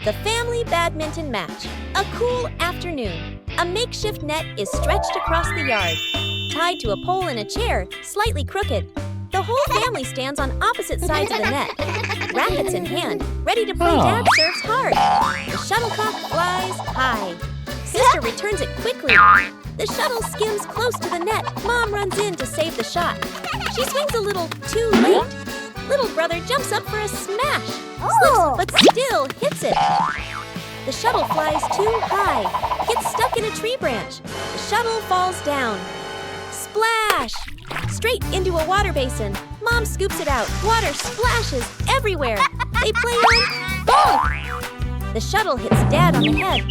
The family badminton match. A cool afternoon. A makeshift net is stretched across the yard, tied to a pole in a chair, slightly crooked. The whole family stands on opposite sides of the net, rackets in hand, ready to play Dad serves hard. The shuttlecock flies high. Sister returns it quickly. The shuttle skims close to the net. Mom runs in to save the shot. She swings a little too late. Little brother jumps up for a smash, slips but still hits it. The shuttle flies too high, gets stuck in a tree branch. The shuttle falls down. Splash! Straight into a water basin. Mom scoops it out. Water splashes everywhere. They play on bonk! The shuttle hits Dad on the head.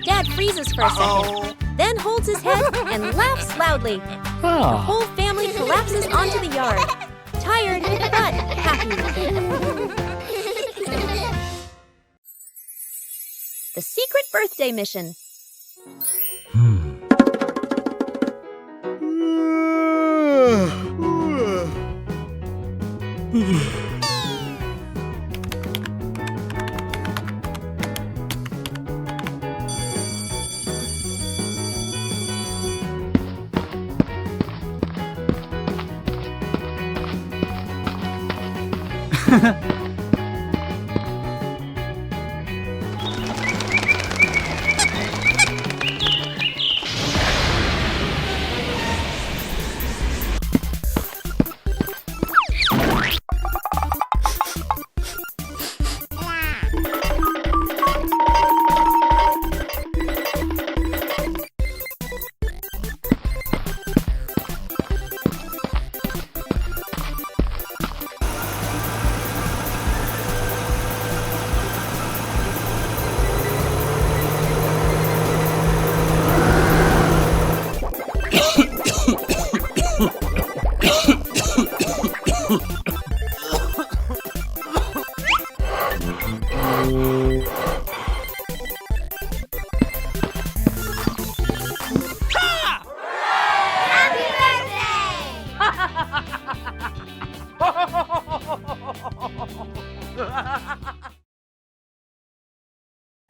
Dad freezes for a second, then holds his head and laughs loudly. The whole family collapses onto the yard. Tired, but happy. The secret birthday mission.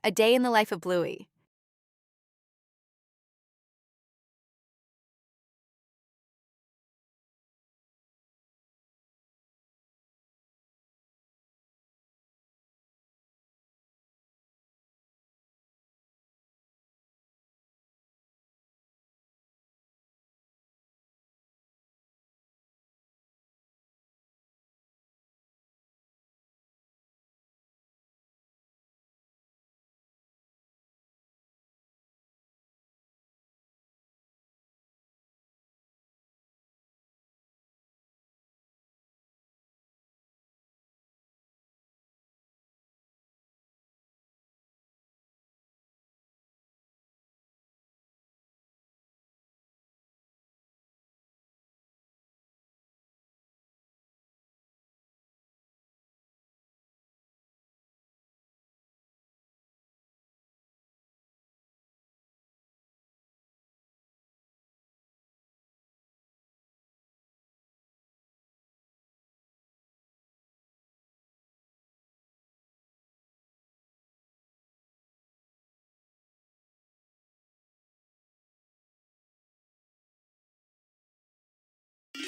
A day in the life of Bluey.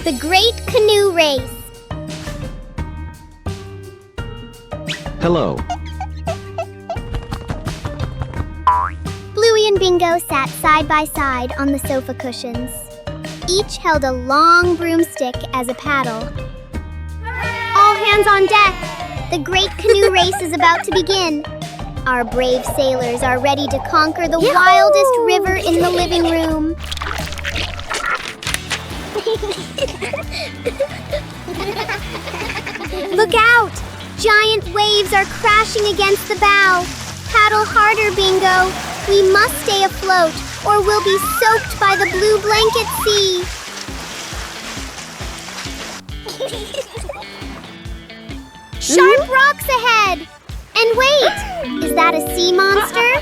The Great Canoe Race. Hello. Bluey and Bingo sat side by side on the sofa cushions. Each held a long broomstick as a paddle. All hands on deck! The Great Canoe Race is about to begin. Our brave sailors are ready to conquer the wildest river in the living room. Look out! Giant waves are crashing against the bow. Paddle harder, Bingo. We must stay afloat, or we'll be soaked by the blue blanket sea. Sharp rocks ahead! And wait! Is that a sea monster?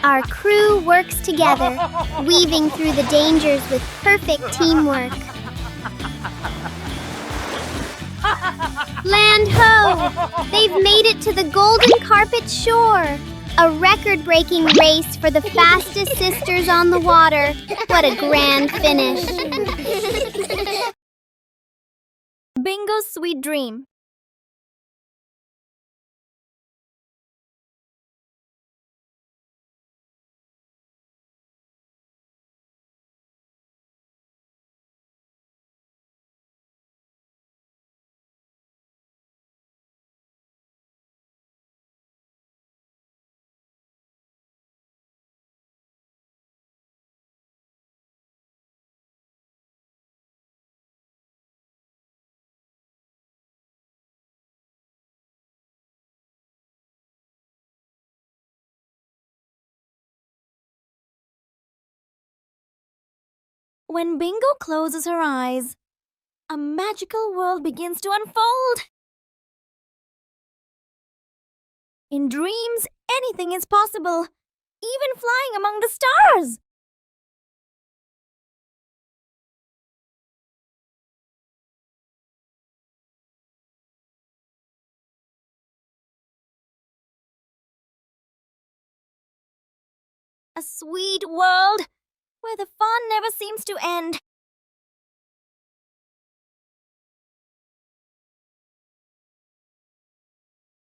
Our crew works together, weaving through the dangers with perfect teamwork. Land ho! They've made it to the golden carpet shore. A record-breaking race for the fastest sisters on the water. What a grand finish. Bingo's sweet dream. When Bingo closes her eyes, a magical world begins to unfold. In dreams, anything is possible, even flying among the stars. A sweet world where the fun never seems to end.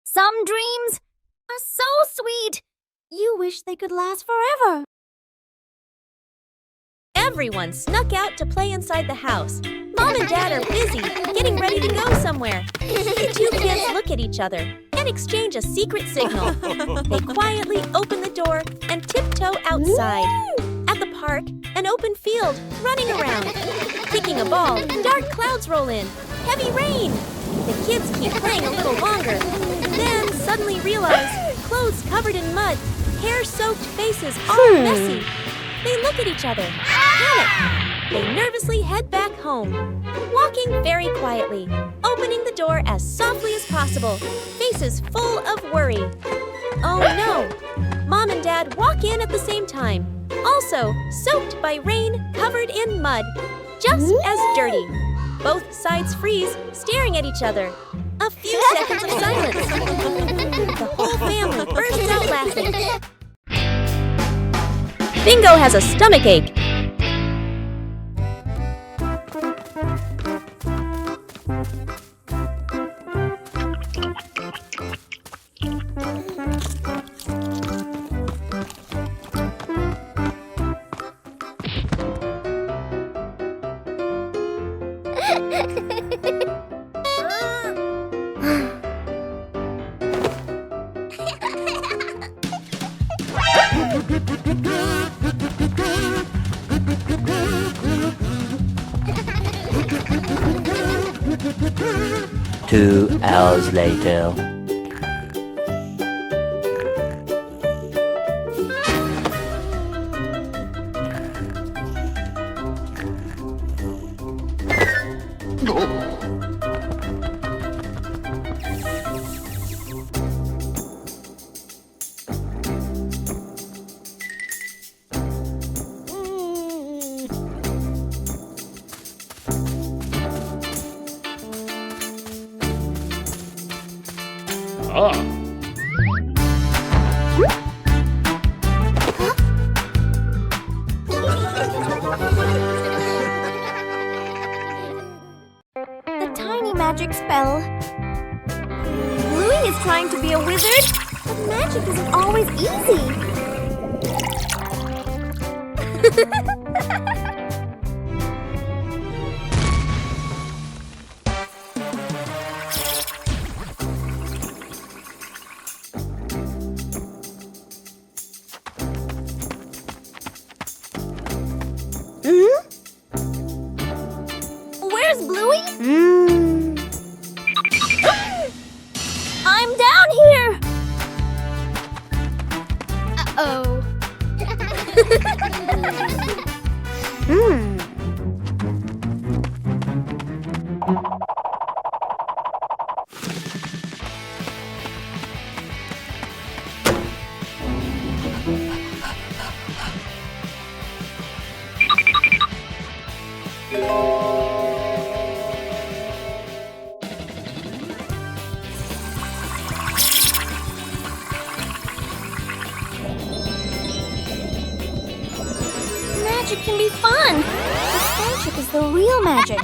Some dreams are so sweet, you wish they could last forever. Everyone snuck out to play inside the house. Mom and Dad are busy, getting ready to go somewhere. The two kids look at each other and exchange a secret signal. They quietly open the door and tiptoe outside. At the park, an open field, running around. Kicking a ball, dark clouds roll in. Heavy rain. The kids keep playing a little longer, then suddenly realize clothes covered in mud, hair-soaked faces all messy. They look at each other, panic. They nervously head back home, walking very quietly, opening the door as softly as possible, faces full of worry. Oh no! Mom and Dad walk in at the same time, also soaked by rain, covered in mud, just as dirty. Both sides freeze, staring at each other. A few seconds of silence. The whole family bursts out laughing. Bingo has a stomachache. Two hours later. The tiny magic spell. Bluey is trying to be a wizard, but magic isn't always easy. Where's Bluey? I'm down here! Uh-oh. magic can be fun. But friendship is the real magic.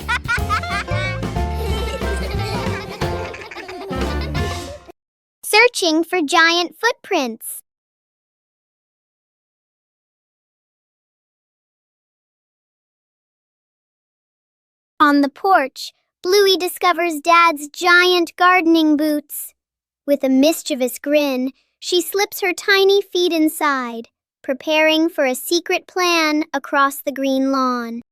Searching for giant footprints. On the porch, Bluey discovers Dad's giant gardening boots. With a mischievous grin, she slips her tiny feet inside, preparing for a secret plan across the green lawn.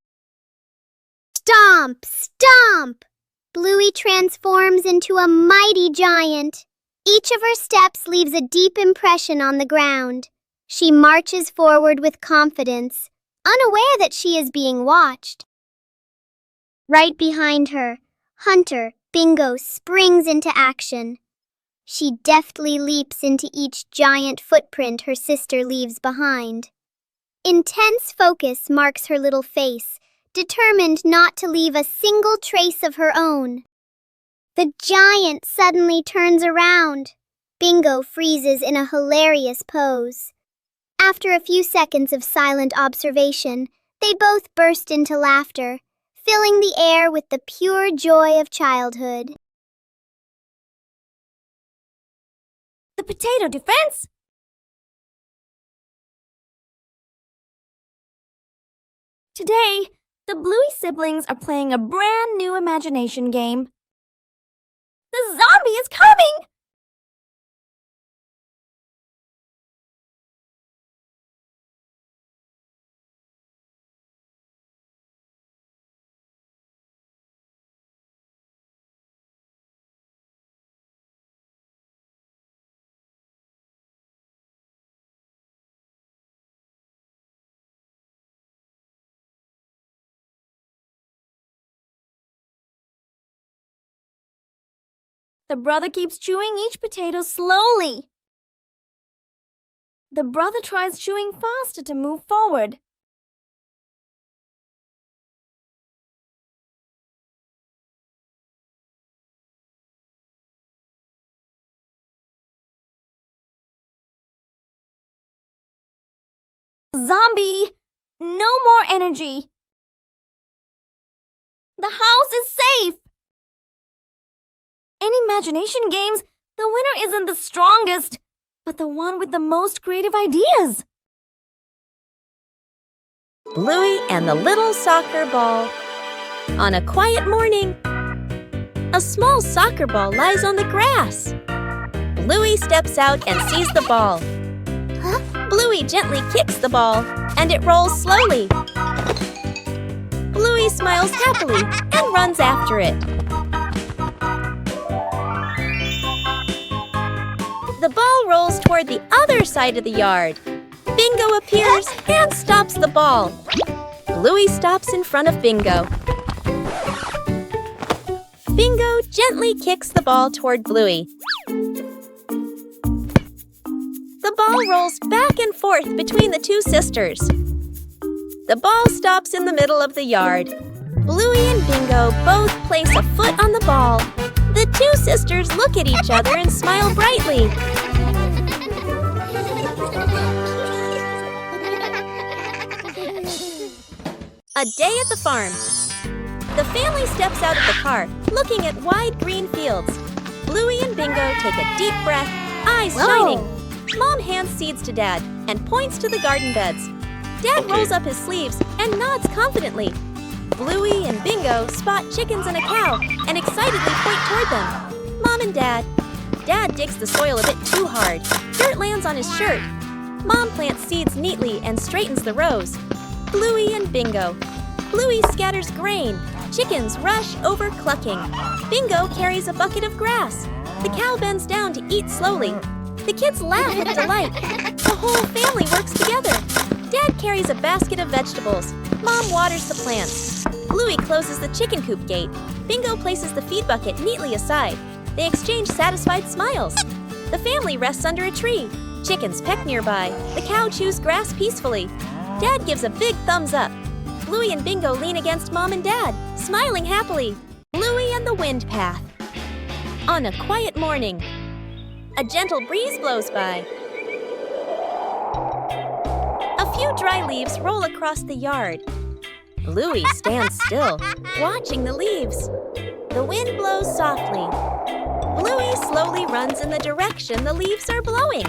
Stomp! Stomp! Bluey transforms into a mighty giant. Each of her steps leaves a deep impression on the ground. She marches forward with confidence, unaware that she is being watched. Right behind her, Hunter, Bingo, springs into action. She deftly leaps into each giant footprint her sister leaves behind. Intense focus marks her little face, determined not to leave a single trace of her own. The giant suddenly turns around. Bingo freezes in a hilarious pose. After a few seconds of silent observation, they both burst into laughter, filling the air with the pure joy of childhood. The potato defense? Today, the Bluey siblings are playing a brand new imagination game. The zombie is coming! The brother keeps chewing each potato slowly. The brother tries chewing faster to move forward. Zombie! No more energy! The house is safe! In imagination games, the winner isn't the strongest, but the one with the most creative ideas. Bluey and the little soccer ball. On a quiet morning, a small soccer ball lies on the grass. Bluey steps out and sees the ball. Bluey gently kicks the ball, and it rolls slowly. Bluey smiles happily and runs after it. The ball rolls toward the other side of the yard. Bingo appears and stops the ball. Bluey stops in front of Bingo. Bingo gently kicks the ball toward Bluey. The ball rolls back and forth between the two sisters. The ball stops in the middle of the yard. Bluey and Bingo both place a foot on the ball. The two sisters look at each other and smile brightly. A day at the farm. The family steps out of the car, looking at wide green fields. Bluey and Bingo take a deep breath, eyes shining. Mom hands seeds to Dad and points to the garden beds. Dad rolls up his sleeves and nods confidently. Bluey and Bingo spot chickens and a cow and excitedly point toward them. Mom and Dad. Dad digs the soil a bit too hard. Dirt lands on his shirt. Mom plants seeds neatly and straightens the rows. Bluey and Bingo. Bluey scatters grain. Chickens rush over clucking. Bingo carries a bucket of grass. The cow bends down to eat slowly. The kids laugh with delight. The whole family works together. Dad carries a basket of vegetables. Mom waters the plants. Bluey closes the chicken coop gate. Bingo places the feed bucket neatly aside. They exchange satisfied smiles. The family rests under a tree. Chickens peck nearby. The cow chews grass peacefully. Dad gives a big thumbs up. Bluey and Bingo lean against Mom and Dad, smiling happily. Bluey and the wind path. On a quiet morning, a gentle breeze blows by. A few few dry leaves roll across the yard. Bluey stands still, watching the leaves. The wind blows softly. Bluey slowly runs in the direction the leaves are blowing.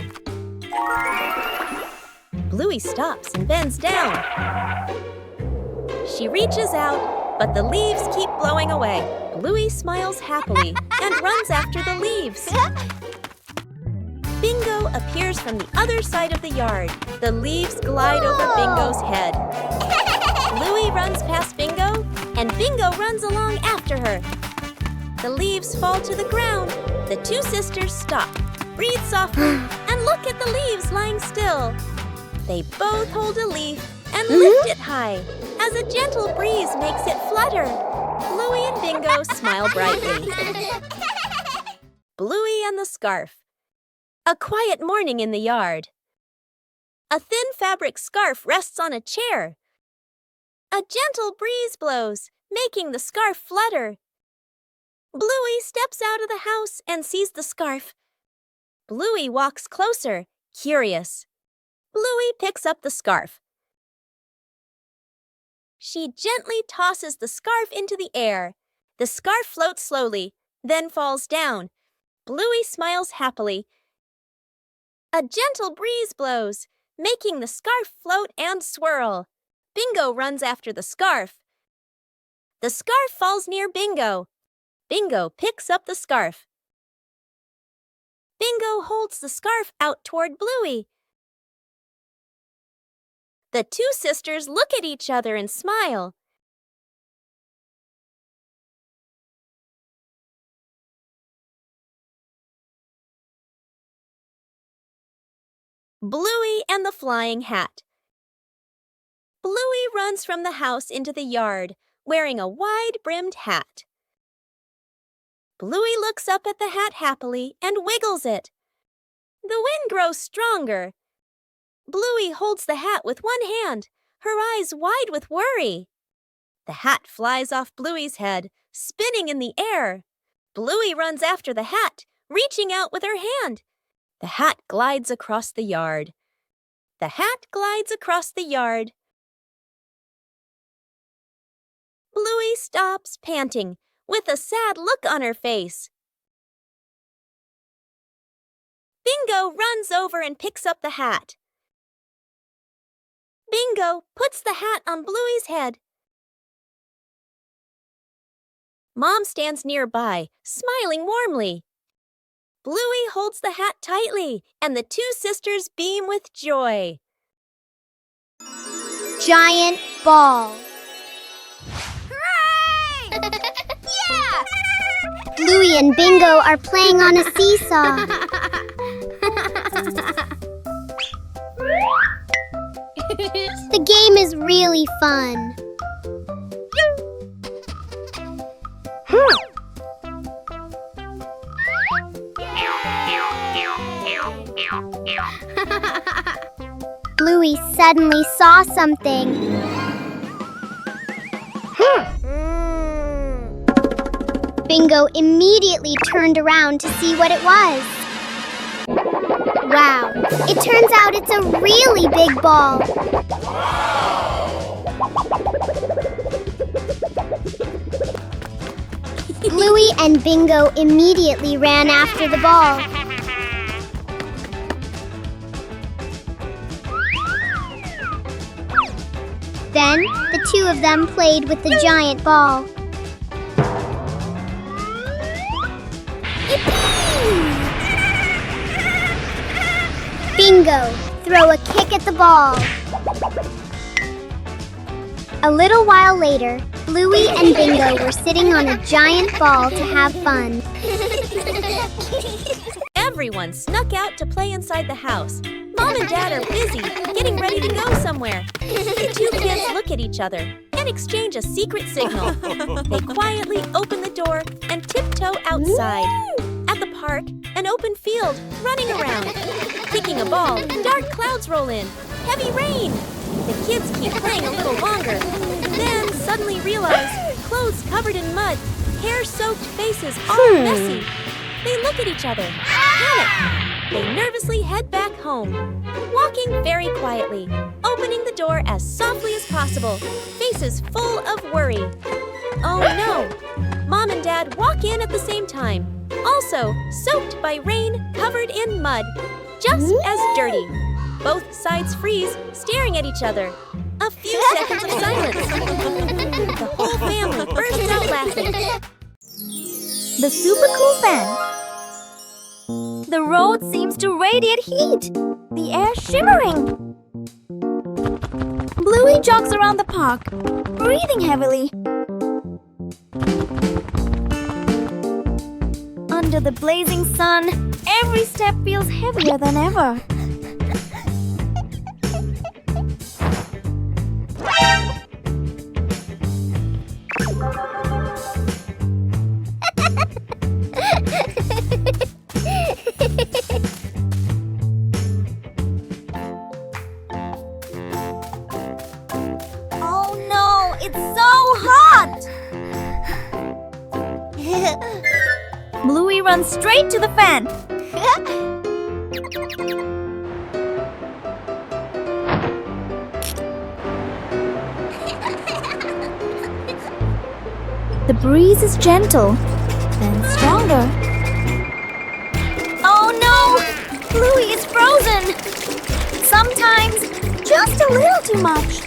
Bluey stops and bends down. She reaches out, but the leaves keep blowing away. Bluey smiles happily and runs after the leaves. Bingo appears from the other side of the yard. The leaves glide over Bingo's head. Bluey runs past Bingo, and Bingo runs along after her. The leaves fall to the ground. The two sisters stop, breathe softly, and look at the leaves lying still. They both hold a leaf and lift it high as a gentle breeze makes it flutter. Bluey and Bingo smile brightly. Bluey and the Scarf. A quiet morning in the yard. A thin fabric scarf rests on a chair. A gentle breeze blows, making the scarf flutter. Bluey steps out of the house and sees the scarf. Bluey walks closer, curious. Bluey picks up the scarf. She gently tosses the scarf into the air. The scarf floats slowly, then falls down. Bluey smiles happily. A gentle breeze blows, making the scarf float and swirl. Bingo runs after the scarf. The scarf falls near Bingo. Bingo picks up the scarf. Bingo holds the scarf out toward Bluey. The two sisters look at each other and smile. Bluey and the Flying Hat. Bluey runs from the house into the yard, wearing a wide-brimmed hat. Bluey looks up at the hat happily and wiggles it. The wind grows stronger. Bluey holds the hat with one hand, her eyes wide with worry. The hat flies off Bluey's head, spinning in the air. Bluey runs after the hat, reaching out with her hand. The hat glides across the yard. The hat glides across the yard. Bluey stops, panting, with a sad look on her face. Bingo runs over and picks up the hat. Bingo puts the hat on Bluey's head. Mom stands nearby, smiling warmly. Bluey holds the hat tightly, and the two sisters beam with joy. Giant ball. Hooray! Yeah! Bluey and Bingo are playing on a seesaw. The game is really fun. Bluey suddenly saw something. Bingo immediately turned around to see what it was. Wow, it turns out it's a really big ball. Bluey and Bingo immediately ran after the ball. Then, the two of them played with the giant ball. Bingo, throw a kick at the ball. A little while later, Bluey and Bingo were sitting on a giant ball to have fun. Everyone snuck out to play inside the house. Mom and Dad are busy, getting ready to go somewhere. The two kids look at each other and exchange a secret signal. They quietly open the door and tiptoe outside. At the park, an open field, running around. Kicking a ball, dark clouds roll in. Heavy rain. The kids keep playing a little longer, then suddenly realize clothes covered in mud, hair-soaked faces all messy. They look at each other, panic. They nervously head back home, walking very quietly, opening the door as softly as possible, faces full of worry. Oh no! Mom and Dad walk in at the same time, also soaked by rain, covered in mud, just as dirty. Both sides freeze, staring at each other. A few seconds of silence. The whole family bursts out laughing. The super cool fan. The road seems to radiate heat. The air shimmering. Bluey jogs around the park, breathing heavily. Under the blazing sun, every step feels heavier than ever. Oh no, it's so hot! Bluey runs straight to the fan. The breeze is gentle, then stronger. Oh no! Bluey is frozen! Sometimes, just a little too much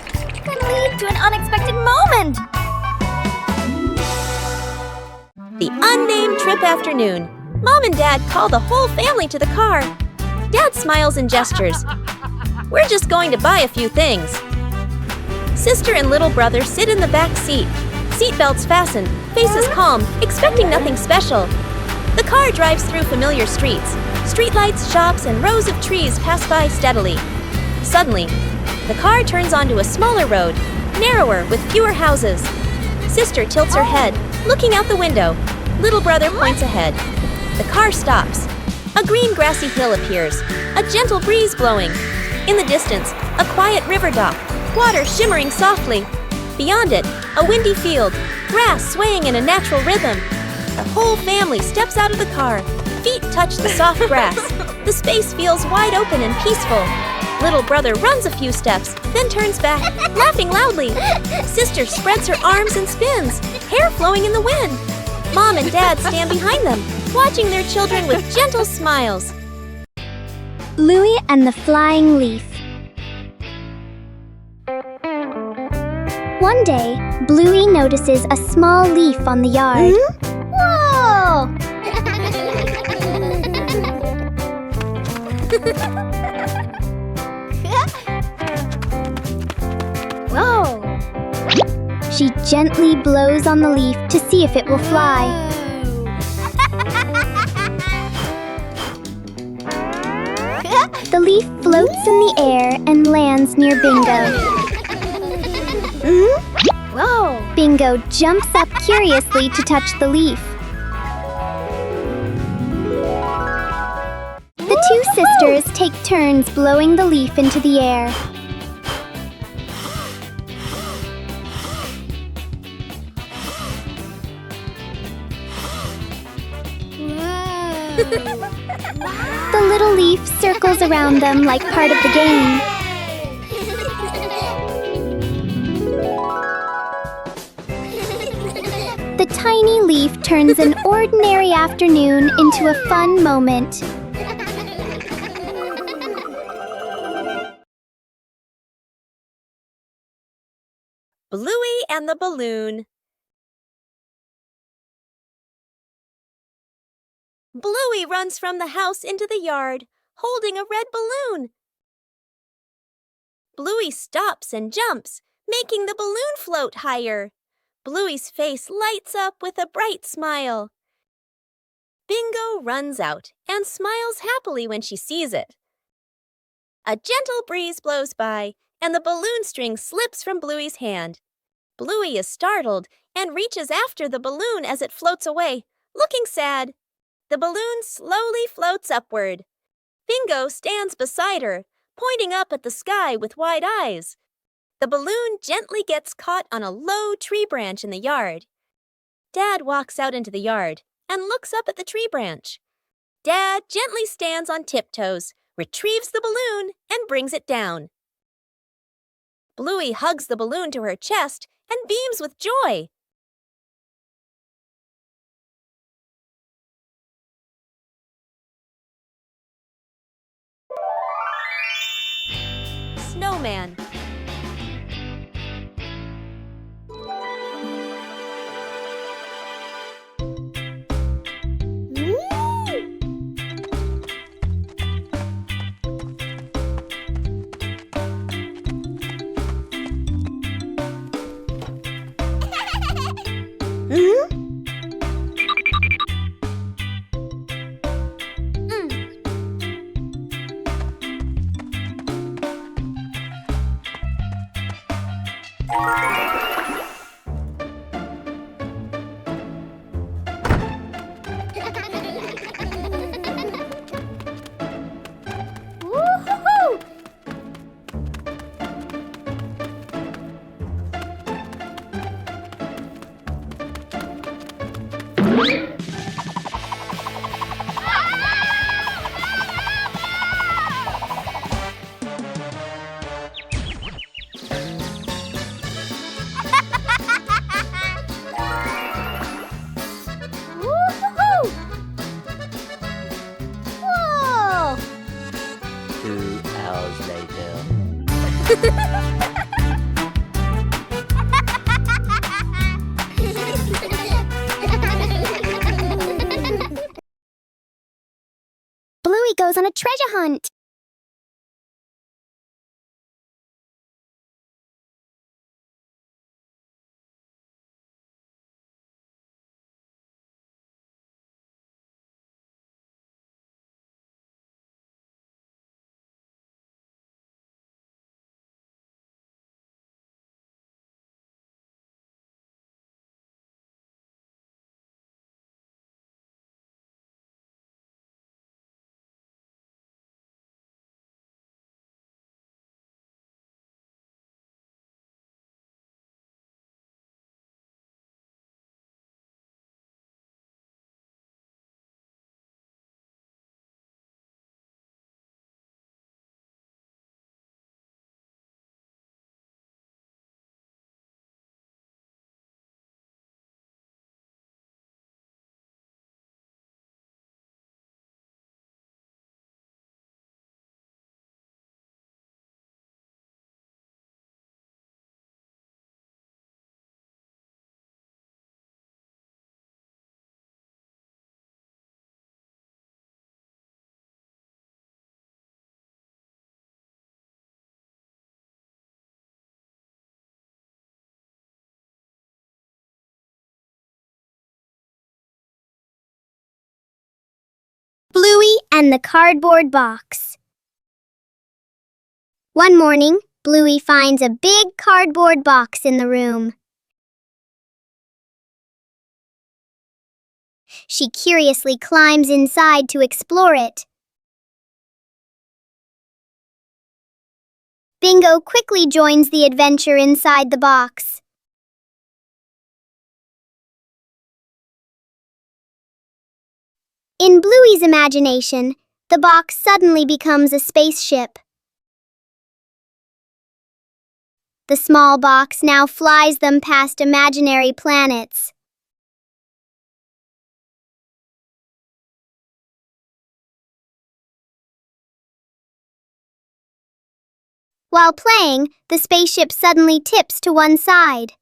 can lead to an unexpected moment. The unnamed trip afternoon. Mom and Dad call the whole family to the car. Dad smiles and gestures. We're just going to buy a few things. Sister and little brother sit in the back seat. Seatbelts fastened, faces calm, expecting nothing special. The car drives through familiar streets. Streetlights, shops, and rows of trees pass by steadily. Suddenly, the car turns onto a smaller road, narrower with fewer houses. Sister tilts her head, looking out the window. Little brother points ahead. The car stops. A green grassy hill appears, a gentle breeze blowing. In the distance, a quiet river dock, water shimmering softly. Beyond it, a windy field, grass swaying in a natural rhythm. The whole family steps out of the car. Feet touch the soft grass. The space feels wide open and peaceful. Little brother runs a few steps, then turns back, laughing loudly. Sister spreads her arms and spins, hair flowing in the wind. Mom and Dad stand behind them, watching their children with gentle smiles. Bluey and the Flying Leaf. One day, Bluey notices a small leaf on the yard. Whoa! Whoa! She gently blows on the leaf to see if it will fly. The leaf floats in the air and lands near Bingo. Whoa! Bingo jumps up curiously to touch the leaf. The two sisters take turns blowing the leaf into the air. The little leaf circles around them like part of the game. The tiny leaf turns an ordinary afternoon into a fun moment. Bluey and the Balloon. Bluey runs from the house into the yard, holding a red balloon. Bluey stops and jumps, making the balloon float higher. Bluey's face lights up with a bright smile. Bingo runs out and smiles happily when she sees it. A gentle breeze blows by, and the balloon string slips from Bluey's hand. Bluey is startled and reaches after the balloon as it floats away, looking sad. The balloon slowly floats upward. Bingo stands beside her, pointing up at the sky with wide eyes. The balloon gently gets caught on a low tree branch in the yard. Dad walks out into the yard and looks up at the tree branch. Dad gently stands on tiptoes, retrieves the balloon, and brings it down. Bluey hugs the balloon to her chest and beams with joy. Snowman. Whoa! 2 hours later. Bluey goes on a treasure hunt. Bluey and the cardboard box. One morning, Bluey finds a big cardboard box in the room. She curiously climbs inside to explore it. Bingo quickly joins the adventure inside the box. In Bluey's imagination, the box suddenly becomes a spaceship. The small box now flies them past imaginary planets. While playing, the spaceship suddenly tips to one side.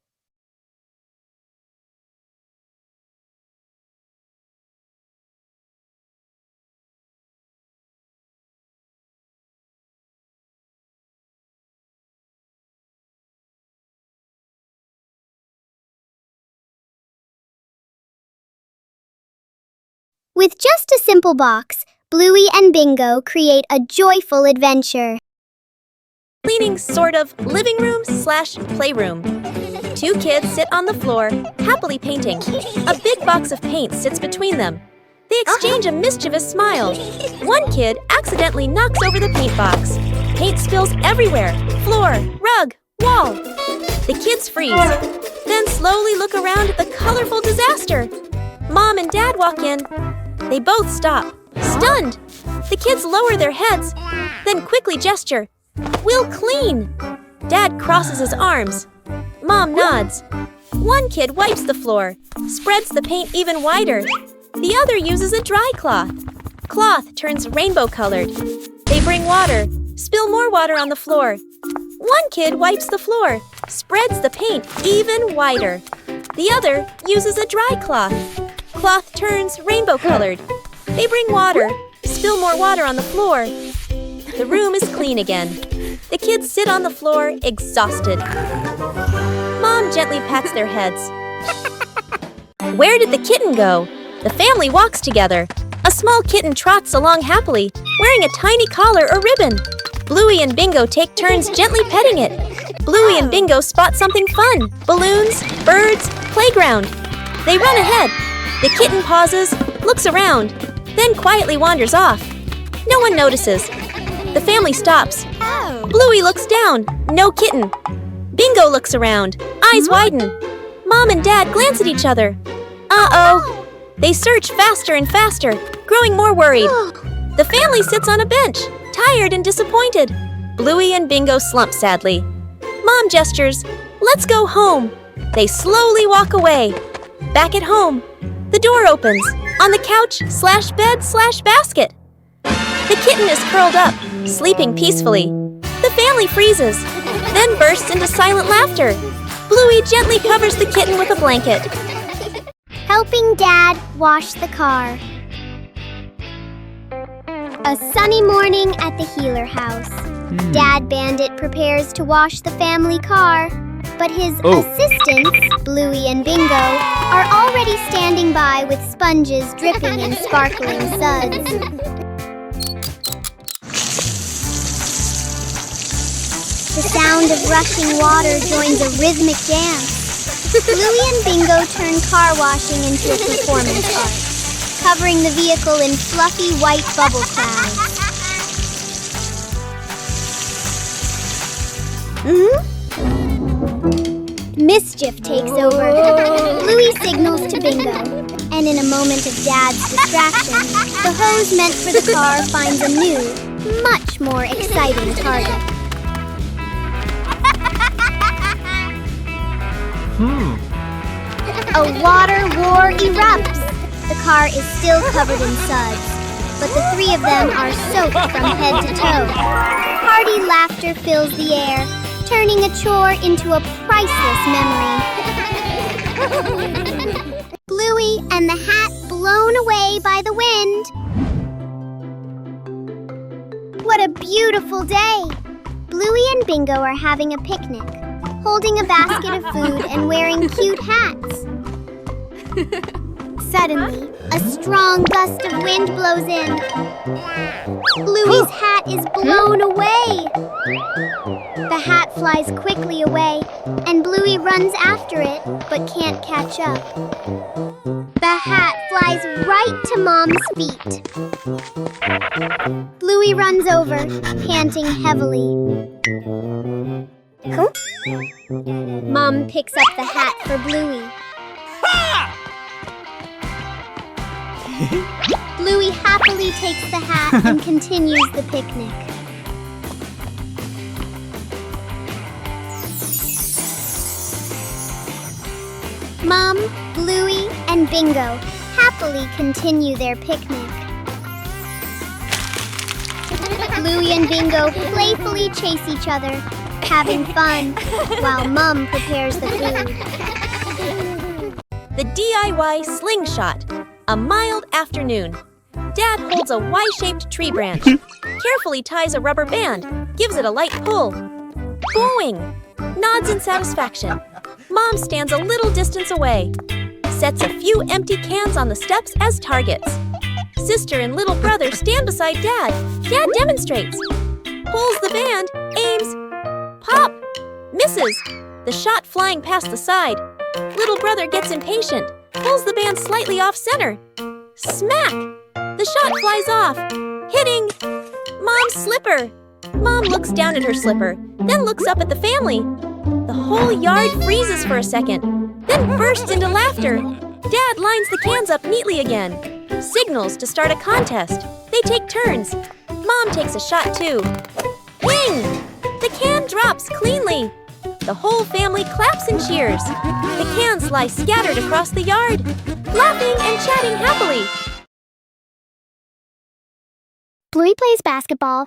With just a simple box, Bluey and Bingo create a joyful adventure. Cleaning sort of living room / playroom. 2 kids sit on the floor, happily painting. A big box of paint sits between them. They exchange a mischievous smile. One kid accidentally knocks over the paint box. Paint spills everywhere, floor, rug, wall. The kids freeze, then slowly look around at the colorful disaster. Mom and Dad walk in. They both stop, Stunned, the kids lower their heads, then quickly gesture, "We'll clean." Dad crosses his arms. Mom nods. One kid wipes the floor, spreads the paint even wider. The other uses a dry cloth. Cloth turns rainbow-colored. They bring water, spill more water on the floor. One kid wipes the floor, spreads the paint even wider. The other uses a dry cloth. Cloth turns rainbow-colored. They bring water, spill more water on the floor. The room is clean again. The kids sit on the floor, exhausted. Mom gently pats their heads. Where did the kitten go? The family walks together. A small kitten trots along happily, wearing a tiny collar or ribbon. Bluey and Bingo take turns gently petting it. Bluey and Bingo spot something fun. Balloons, birds, playground. They run ahead. The kitten pauses, looks around, then quietly wanders off. No one notices. The family stops. Bluey looks down. No kitten. Bingo looks around. Eyes widen. Mom and Dad glance at each other. Uh-oh. They search faster and faster, growing more worried. The family sits on a bench, tired and disappointed. Bluey and Bingo slump sadly. Mom gestures, "Let's go home." They slowly walk away. Back at home, the door opens. On the couch/bed/basket. The kitten is curled up, sleeping peacefully. The family freezes, then bursts into silent laughter. Bluey gently covers the kitten with a blanket. Helping Dad wash the car. A sunny morning at the Healer house. Dad Bandit prepares to wash the family car, but his assistants, Bluey and Bingo, are already standing by with sponges dripping in sparkling suds. The sound of rushing water joins a rhythmic dance. Bluey and Bingo turn car washing into a performance art, covering the vehicle in fluffy white bubble clouds. Mischief takes over. Bluey signals to Bingo, and in a moment of Dad's distraction, the hose meant for the car finds a new, much more exciting target. A water war erupts. The car is still covered in suds, but the three of them are soaked from head to toe. Hearty laughter fills the air, turning a chore into a priceless memory. Bluey and the hat blown away by the wind. What a beautiful day! Bluey and Bingo are having a picnic, holding a basket of food and wearing cute hats. Suddenly, a strong gust of wind blows in. Bluey's hat is blown away. The hat flies quickly away, and Bluey runs after it, but can't catch up. The hat flies right to Mom's feet. Bluey runs over, panting heavily. Mom picks up the hat for Bluey. Bluey happily takes the hat and continues the picnic. Mom, Bluey, and Bingo happily continue their picnic. Bluey and Bingo playfully chase each other, having fun, while Mom prepares the food. The DIY slingshot. A mild afternoon. Dad holds a Y-shaped tree branch, carefully ties a rubber band, gives it a light pull. Boing! Nods in satisfaction. Mom stands a little distance away, sets a few empty cans on the steps as targets. Sister and little brother stand beside Dad. Dad demonstrates. Pulls the band, aims, pop! Misses! The shot flying past the side. Little brother gets impatient, pulls the band slightly off center. Smack! The shot flies off, hitting Mom's slipper. Mom looks down at her slipper, then looks up at the family. The whole yard freezes for a second, then bursts into laughter. Dad lines the cans up neatly again. signals to start a contest. They take turns. Mom takes a shot too. Ping! The can drops cleanly. The whole family claps and cheers. The cans lie scattered across the yard, laughing and chatting happily. Bluey plays basketball.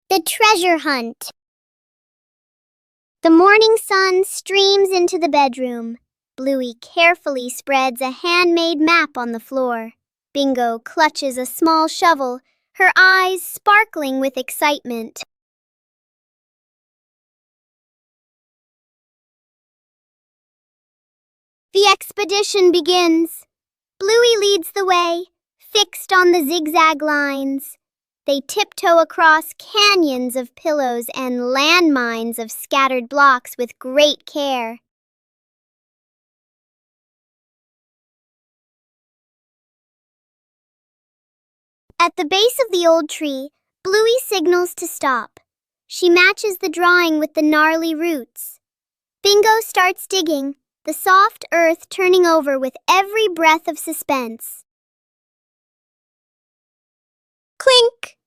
The treasure hunt. The morning sun streams into the bedroom. Bluey carefully spreads a handmade map on the floor. Bingo clutches a small shovel, her eyes sparkling with excitement. The expedition begins. Bluey leads the way, fixed on the zigzag lines. They tiptoe across canyons of pillows and landmines of scattered blocks with great care. At the base of the old tree, Bluey signals to stop. She matches the drawing with the gnarly roots. Bingo starts digging, the soft earth turning over with every breath of suspense. Clink!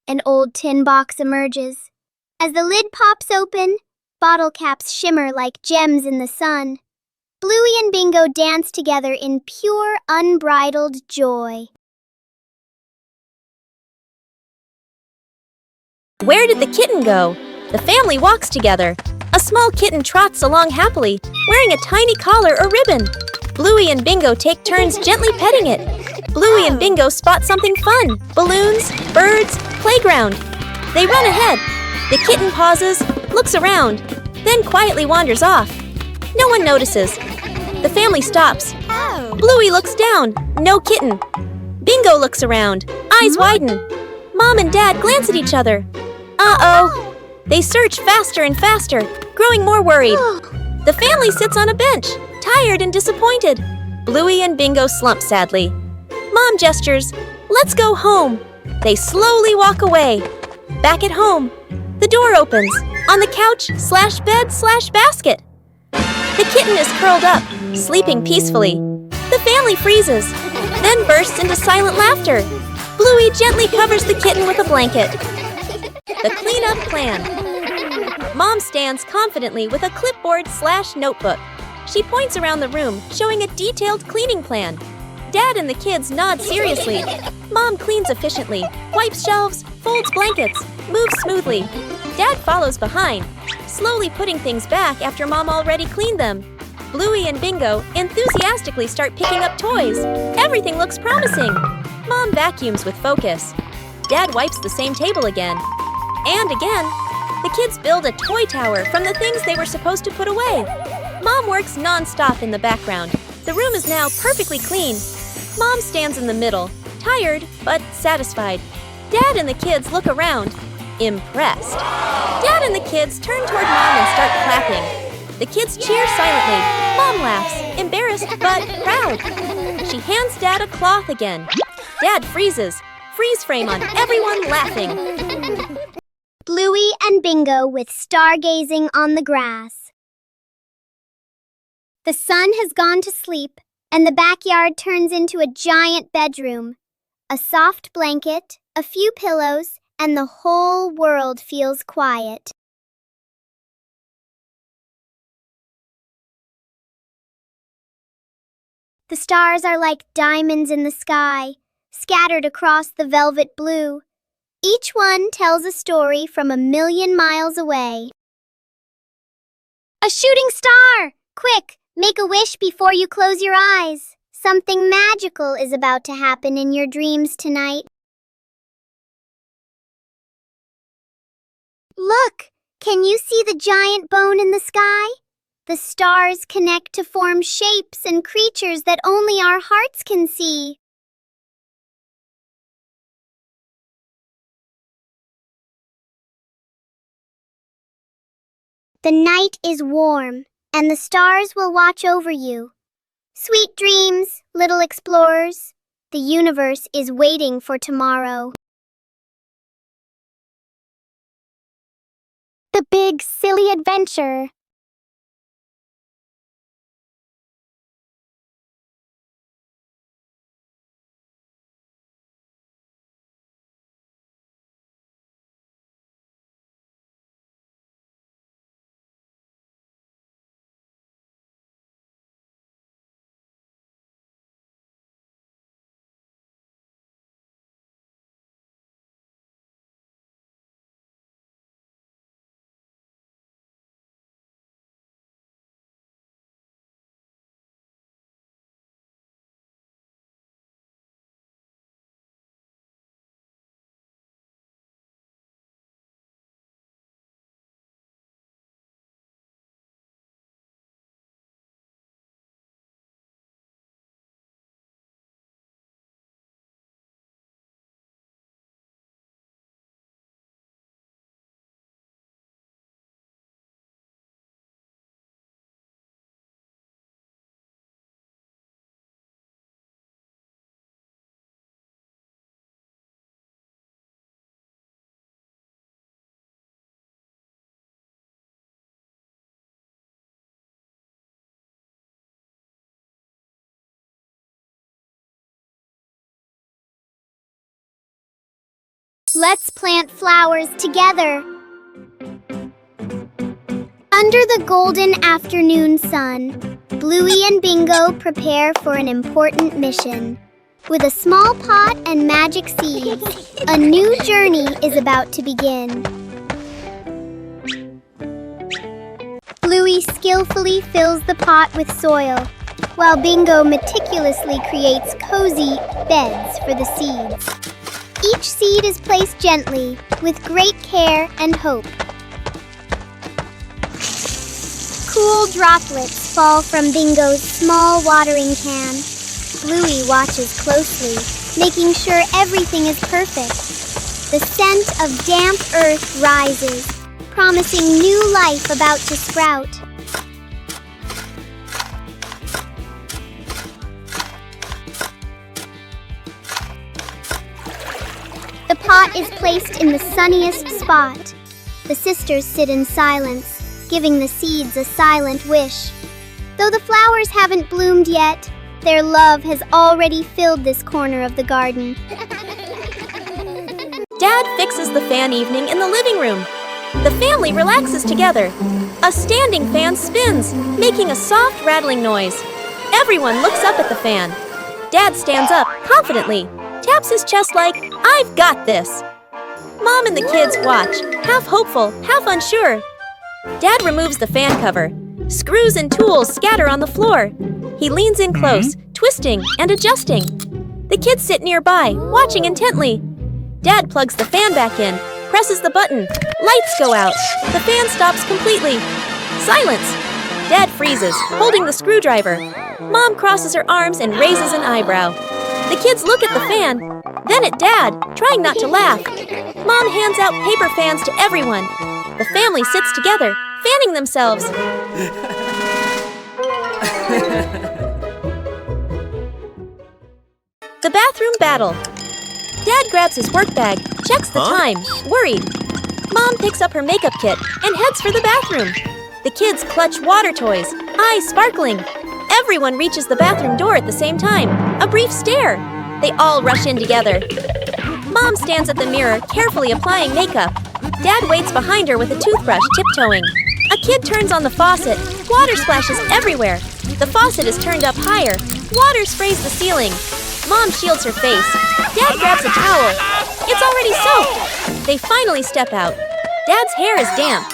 An old tin box emerges. As the lid pops open, bottle caps shimmer like gems in the sun. Bluey and Bingo dance together in pure, unbridled joy. Where did the kitten go? The family walks together. A small kitten trots along happily, wearing a tiny collar or ribbon. Bluey and Bingo take turns gently petting it. Bluey and Bingo spot something fun. Balloons, birds, playground. They run ahead. The kitten pauses, looks around, then quietly wanders off. No one notices. The family stops. Bluey looks down. No kitten. Bingo looks around. Eyes widen. Mom and Dad glance at each other. Uh-oh. They search faster and faster, growing more worried. The family sits on a bench, tired and disappointed. Bluey and Bingo slump sadly. Mom gestures, "Let's go home." They slowly walk away. Back at home, the door opens. On the couch/bed/basket. The kitten is curled up, sleeping peacefully. The family freezes, then bursts into silent laughter. Bluey gently covers the kitten with a blanket. The cleanup plan. Mom stands confidently with a clipboard/notebook. She points around the room, showing a detailed cleaning plan. Dad and the kids nod seriously. Mom cleans efficiently, wipes shelves, folds blankets, moves smoothly. Dad follows behind, slowly putting things back after Mom already cleaned them. Bluey and Bingo enthusiastically start picking up toys. Everything looks promising. Mom vacuums with focus. Dad wipes the same table again. And again. The kids build a toy tower from the things they were supposed to put away. Mom works non-stop in the background. The room is now perfectly clean. Mom stands in the middle, tired but satisfied. Dad and the kids look around, impressed. Dad and the kids turn toward Mom and start clapping. The kids cheer silently. Mom laughs, embarrassed but proud. She hands Dad a cloth again. Dad freezes. Freeze frame on everyone laughing. Bluey and Bingo with stargazing on the grass. The sun has gone to sleep, and the backyard turns into a giant bedroom. A soft blanket, a few pillows, and the whole world feels quiet. The stars are like diamonds in the sky, scattered across the velvet blue. Each one tells a story from a million miles away. A shooting star! Quick, make a wish before you close your eyes. Something magical is about to happen in your dreams tonight. Look! Can you see the giant bone in the sky? The stars connect to form shapes and creatures that only our hearts can see. The night is warm, and the stars will watch over you. Sweet dreams, little explorers. The universe is waiting for tomorrow. The big, silly adventure. Let's plant flowers together. Under the golden afternoon sun, Bluey and Bingo prepare for an important mission. With a small pot and magic seeds, a new journey is about to begin. Bluey skillfully fills the pot with soil, while Bingo meticulously creates cozy beds for the seeds. Each seed is placed gently, with great care and hope. Cool droplets fall from Bingo's small watering can. Bluey watches closely, making sure everything is perfect. The scent of damp earth rises, promising new life about to sprout. The pot is placed in the sunniest spot. The sisters sit in silence, giving the seeds a silent wish. Though the flowers haven't bloomed yet, their love has already filled this corner of the garden. Dad fixes the fan evening in the living room. The family relaxes together. A standing fan spins, making a soft rattling noise. Everyone looks up at the fan. Dad stands up confidently, taps his chest like, "I've got this." Mom and the kids watch, half hopeful, half unsure. Dad removes the fan cover. Screws and tools scatter on the floor. He leans in close, twisting and adjusting. The kids sit nearby, watching intently. Dad plugs the fan back in, presses the button. Lights go out. The fan stops completely. Silence. Dad freezes, holding the screwdriver. Mom crosses her arms and raises an eyebrow. The kids look at the fan, then at Dad, trying not to laugh. Mom hands out paper fans to everyone. The family sits together, fanning themselves. The bathroom battle. Dad grabs his work bag, checks the time, worried. Mom picks up her makeup kit and heads for the bathroom. The kids clutch water toys, eyes sparkling. Everyone reaches the bathroom door at the same time. A brief stare. They all rush in together. Mom stands at the mirror, carefully applying makeup. Dad waits behind her with a toothbrush, tiptoeing. A kid turns on the faucet. Water splashes everywhere. The faucet is turned up higher. Water sprays the ceiling. Mom shields her face. Dad grabs a towel. It's already soaked. They finally step out. Dad's hair is damp.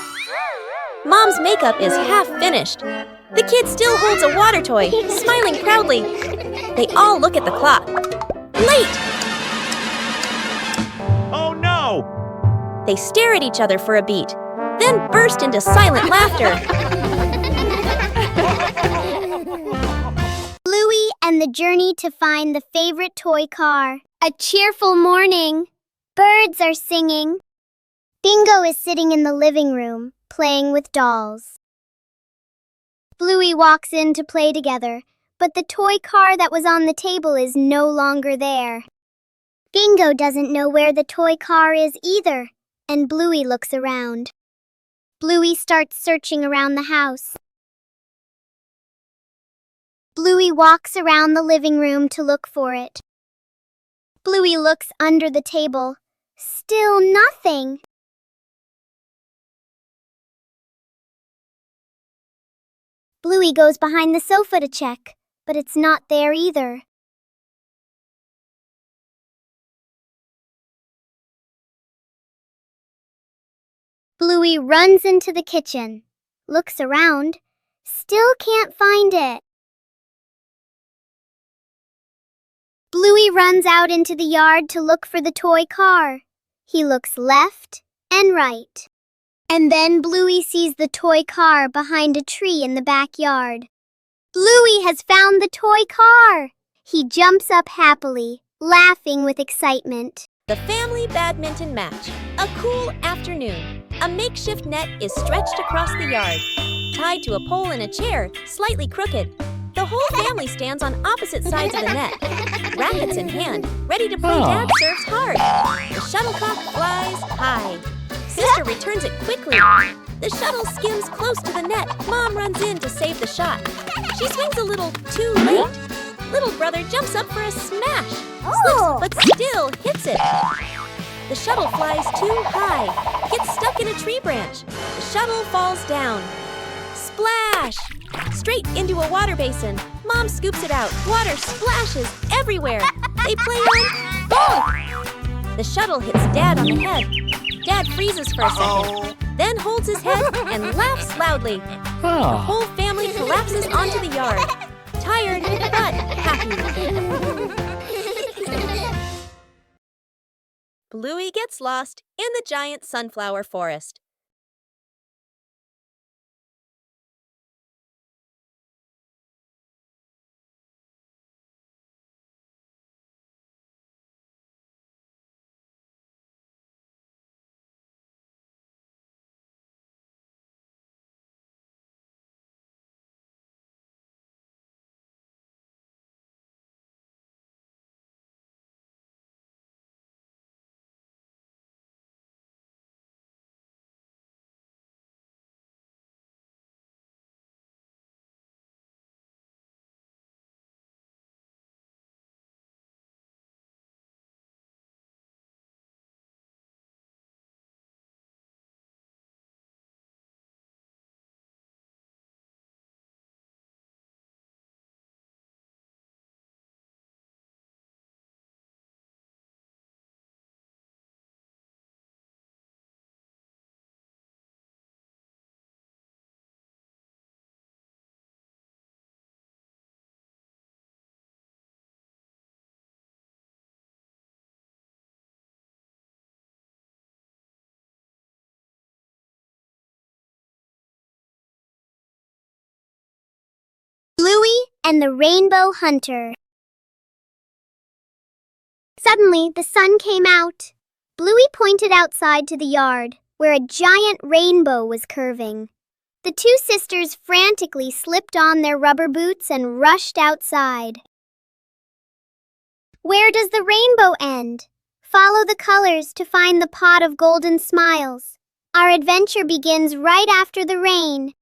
Mom's makeup is half finished. The kid still holds a water toy, smiling proudly. They all look at the clock. Late! Oh no! They stare at each other for a beat, then burst into silent laughter. Bluey and the journey to find the favorite toy car. A cheerful morning. Birds are singing. Bingo is sitting in the living room, playing with dolls. Bluey walks in to play together, but the toy car that was on the table is no longer there. Bingo doesn't know where the toy car is either, and Bluey looks around. Bluey starts searching around the house. Bluey walks around the living room to look for it. Bluey looks under the table. Still nothing. Bluey goes behind the sofa to check, but it's not there either. Bluey runs into the kitchen, looks around, still can't find it. Bluey runs out into the yard to look for the toy car. He looks left and right. And then Bluey sees the toy car behind a tree in the backyard. Bluey has found the toy car! He jumps up happily, laughing with excitement. The family badminton match. A cool afternoon. A makeshift net is stretched across the yard, tied to a pole in a chair, slightly crooked. The whole family stands on opposite sides of the net, rackets in hand, ready to play. Dad serves hard. The shuttlecock flies high. Sister returns it quickly. The shuttle skims close to the net. Mom runs in to save the shot. She swings a little too late. Little brother jumps up for a smash. Slips, but still hits it. The shuttle flies too high. Gets stuck in a tree branch. The shuttle falls down. Splash! Straight into a water basin. Mom scoops it out. Water splashes everywhere. They play on bonk! The shuttle hits Dad on the head. Dad freezes for a second, then holds his head and laughs loudly. The whole family collapses onto the yard, tired but happy. Bluey gets lost in the giant sunflower forest. Bluey and the Rainbow Hunter. Suddenly, the sun came out. Bluey pointed outside to the yard, where a giant rainbow was curving. The two sisters frantically slipped on their rubber boots and rushed outside. Where does the rainbow end? Follow the colors to find the pot of golden smiles. Our adventure begins right after the rain.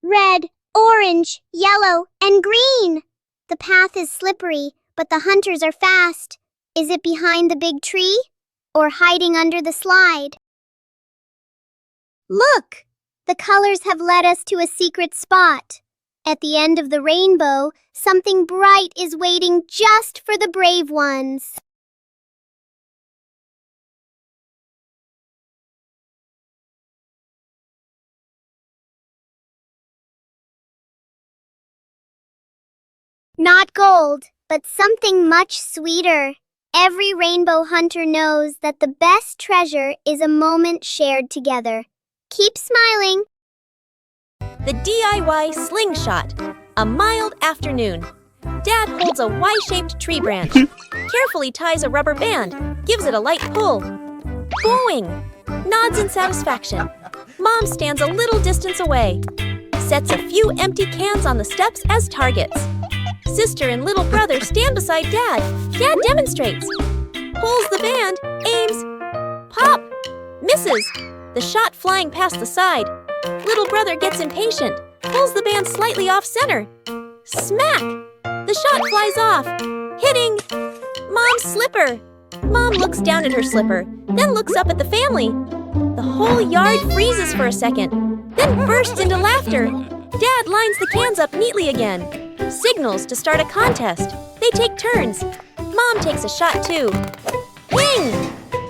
Red, orange, yellow, and green. The path is slippery, but the hunters are fast. Is it behind the big tree or hiding under the slide? Look! The colors have led us to a secret spot. At the end of the rainbow, something bright is waiting just for the brave ones. Not gold, but something much sweeter. Every rainbow hunter knows that the best treasure is a moment shared together. Keep smiling. The DIY slingshot. A mild afternoon. Dad holds a Y-shaped tree branch, carefully ties a rubber band, gives it a light pull. Boing! Nods in satisfaction. Mom stands a little distance away, sets a few empty cans on the steps as targets. Sister and little brother stand beside Dad. Dad demonstrates. Pulls the band, aims. Pop! Misses. The shot flying past the side. Little brother gets impatient, pulls the band slightly off center. Smack! The shot flies off, hitting Mom's slipper. Mom looks down at her slipper, then looks up at the family. The whole yard freezes for a second, then bursts into laughter. Dad lines the cans up neatly again. Signals to start a contest. They take turns. Mom takes a shot too. Wing!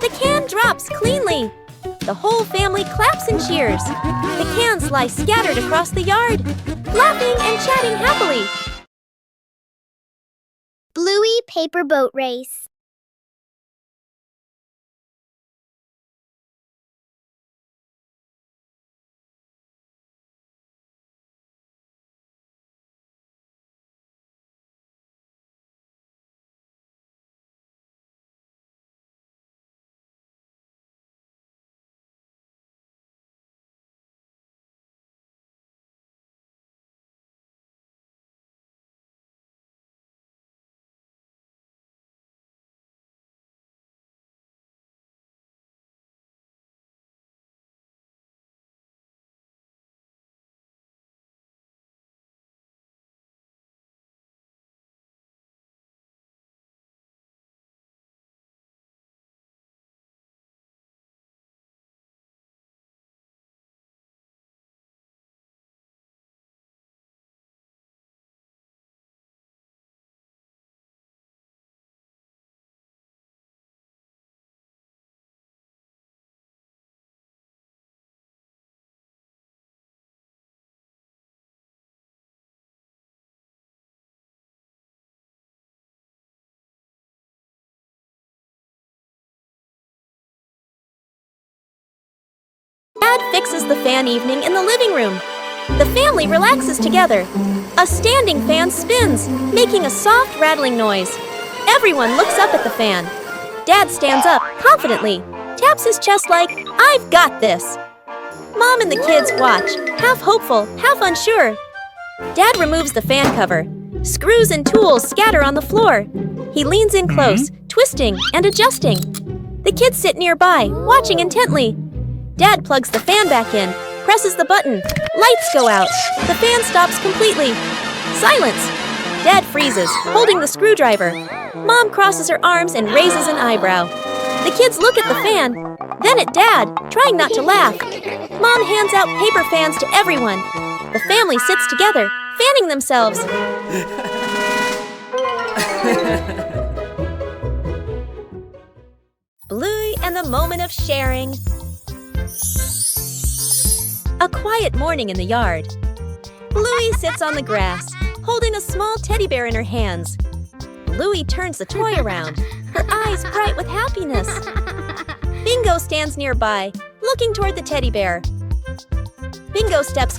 The can drops cleanly. The whole family claps and cheers. The cans lie scattered across the yard, laughing and chatting happily. Bluey paper boat race. Dad fixes the fan evening in the living room. The family relaxes together. A standing fan spins, making a soft rattling noise. Everyone looks up at the fan. Dad stands up confidently, taps his chest like, "I've got this." Mom and the kids watch, half hopeful, half unsure. Dad removes the fan cover. Screws and tools scatter on the floor. He leans in close, twisting and adjusting. The kids sit nearby, watching intently. Dad plugs the fan back in, presses the button. Lights go out. The fan stops completely. Silence. Dad freezes, holding the screwdriver. Mom crosses her arms and raises an eyebrow. The kids look at the fan, then at Dad, trying not to laugh. Mom hands out paper fans to everyone. The family sits together, fanning themselves. Bluey and the moment of sharing. A quiet morning in the yard. Bluey sits on the grass, holding a small teddy bear in her hands. Bluey turns the toy around, her eyes bright with happiness. Bingo stands nearby, looking toward the teddy bear. Bingo steps.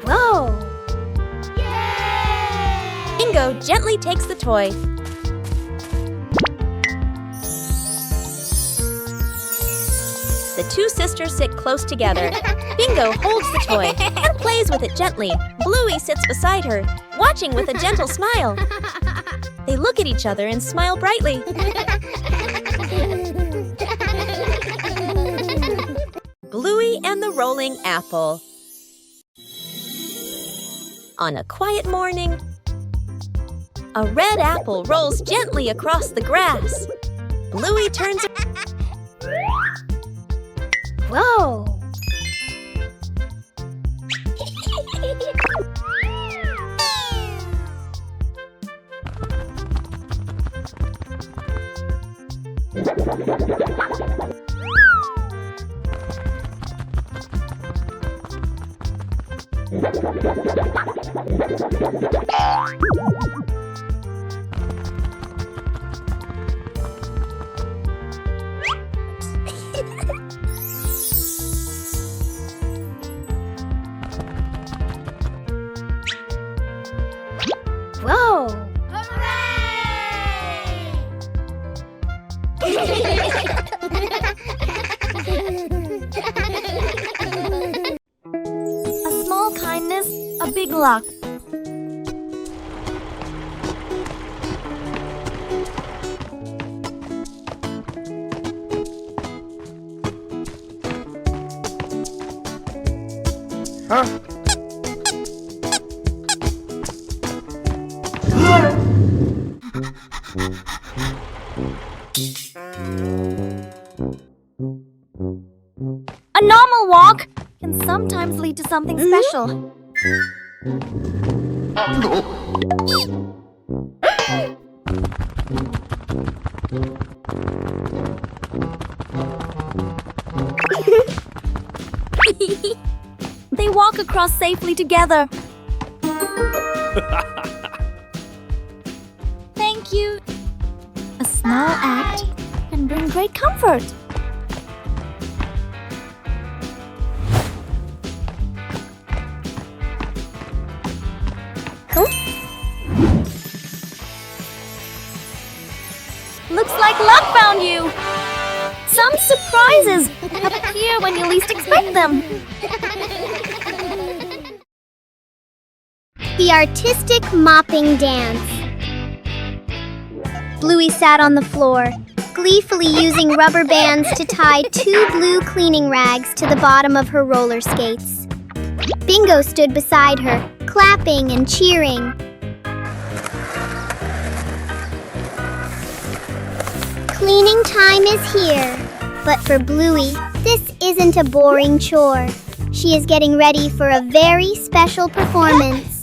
Whoa! Yay! Bingo gently takes the toy. The two sisters sit close together. Bingo holds the toy and plays with it gently. Bluey sits beside her, watching with a gentle smile. They look at each other and smile brightly. Bluey and the Rolling Apple. On a quiet morning, a red apple rolls gently across the grass. Bluey turns. Whoa! Whoa! A small kindness, a big luck. A normal walk can sometimes lead to something special. They walk across safely together. Thank you. A small act can bring great comfort. Looks like luck found you! Some surprises appear when you least expect them. The artistic mopping dance. Bluey sat on the floor, gleefully using rubber bands to tie 2 blue cleaning rags to the bottom of her roller skates. Bingo stood beside her, clapping and cheering. Cleaning time is here. But for Bluey, this isn't a boring chore. She is getting ready for a very special performance.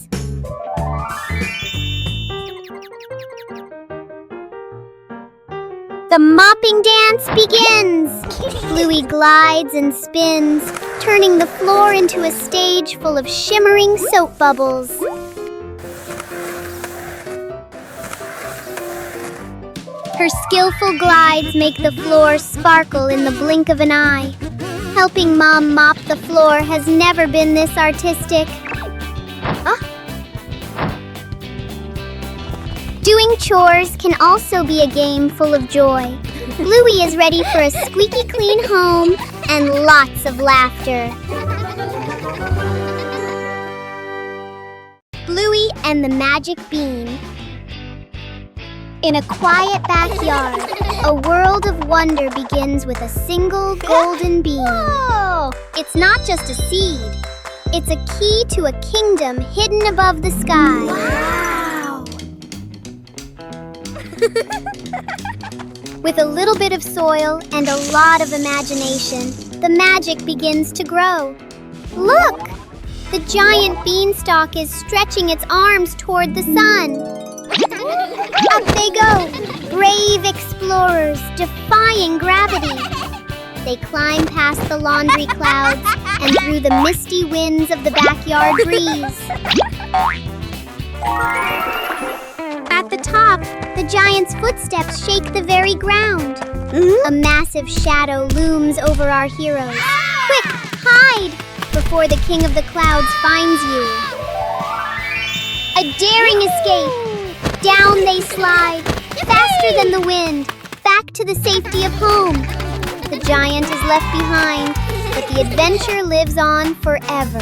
The mopping dance begins! Bluey glides and spins, turning the floor into a stage full of shimmering soap bubbles. Her skillful glides make the floor sparkle in the blink of an eye. Helping Mom mop the floor has never been this artistic. Doing chores can also be a game full of joy. Bluey is ready for a squeaky clean home and lots of laughter. Bluey and the Magic Bean. In a quiet backyard, a world of wonder begins with a single golden bean. Whoa! It's not just a seed. It's a key to a kingdom hidden above the sky. Wow! With a little bit of soil and a lot of imagination, the magic begins to grow. Look! The giant beanstalk is stretching its arms toward the sun. Up they go, brave explorers defying gravity. They climb past the laundry clouds and through the misty winds of the backyard breeze. At the top, the giant's footsteps shake the very ground. A massive shadow looms over our heroes. Quick, hide before the king of the clouds finds you. A daring escape. Down they slide, faster than the wind, back to the safety of home. The giant is left behind, but the adventure lives on forever.